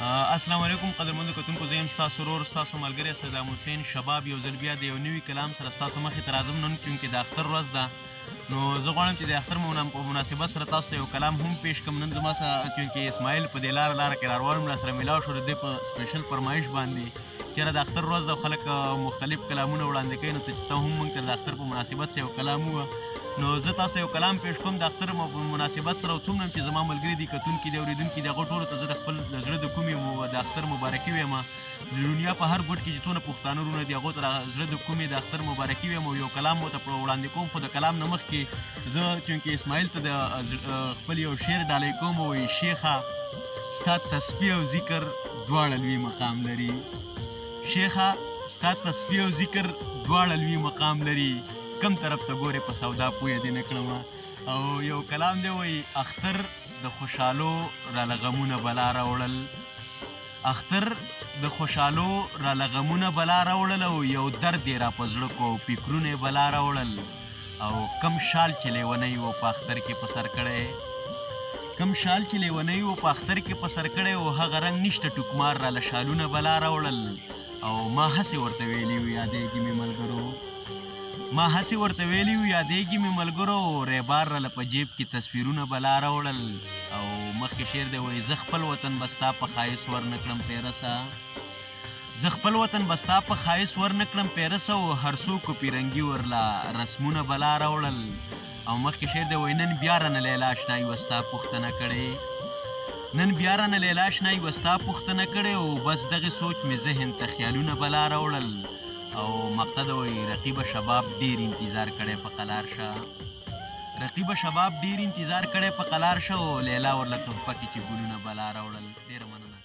السلام علیکم قدرمنو کتونکو، زه یم ستاسو ورور ستاسو ملګری صدام حسین شباب. یو ځل بیا د یو نوي کلام سره ستاسو مخې ته راځم نن، چونکې د اختر ورځ ده. نو زه غواړم چې د اختر په مناسبت سره تاسو ته یو کلام هم پیش کړم. نن زما سره چونکې اسماعیل په دې لاره کې راروان و، راسره میلاو شو د دې په سپیشل فرمایش باندې چېرې د اختر ورځ ده، خلک مختلف کلامونه وړاندې کوي. نو ته هم موږ ته د اختر په مناسبت سره یو کلام ووایه. نو زه تاسو ته یو کلام پیش کوم د اختر په مناسبت سره. څومره چې زما ملګري دي، کتونکي دي، اورېدونکي دي، هغو ټولو ته زه د خپل د زړه د کومې د اختر مبارکي وایم. د دنیا په هر ګوټ کې چې څونه پښتانه وروڼه دي، هغو ته د زړه د کومې د اختر مبارکي وایم او یو کلام ورته وړاندې کوم. خو د کلام نه مخکې زه چونکې اسماعیل ته د خپل یو شعر ډالۍ کوم. وایي: شیخه ستا تسبیح او ذکر دواړه لوی مقام لري. شیخه ستا تسبیح او ذکر دواړه لوی مقام لري. کم طرف ته ګورې په سودا پویه دې نه کړمه. او یو کلام دی وایي: اختر د خوشحالو راله غمونه بلا راوړل. اختر د خوشحالو راله غمونه بلا راوړل او یو درد یې را په زړه کو او فکرونه یې بلا راوړل. او کم شال چې لیونی و په اختر کې په سر کړی، کم شال چې لیونی و په اختر کې په سر کړی، او هغه رنګ نشته ټوکمار راله شالونه بلا راوړل. او ما هسې ورته ویلي و یادېږي مې ملګرو، ما هسې ورته ویلي و یادېږي مې ملګرو، ریبار راله په جیب کې تصویرونه بلا راوړل. او مخکې شعر دی وایي: زه خپل وطن به ستا په ښایست ورنکړم پیرسه، زه خپل وطن به ستا په ښایست ورنکړم پیرسه، او هر څوک پیرنګي ورله رسمونه بلا راوړل. او مخکې شعر دی وایي: نن بیا رانه لیلا اشنا یوه ستا پوښتنه کړې، نن بیا رانه لیلا اشنا یوه ستا پوښتنه کړې، او بس دغې سوچ مې ذهن ته خیالونه بلا راوړل. او مقطع ده وایي: رقیبه شباب ډېر انتظار کړی په قلار شه، رقیبه شباب ډېر انتظار کړی په قلار شه، او لیلا ورله تحفه کې چې ګلونه بلا راوړل. ډېره مننه.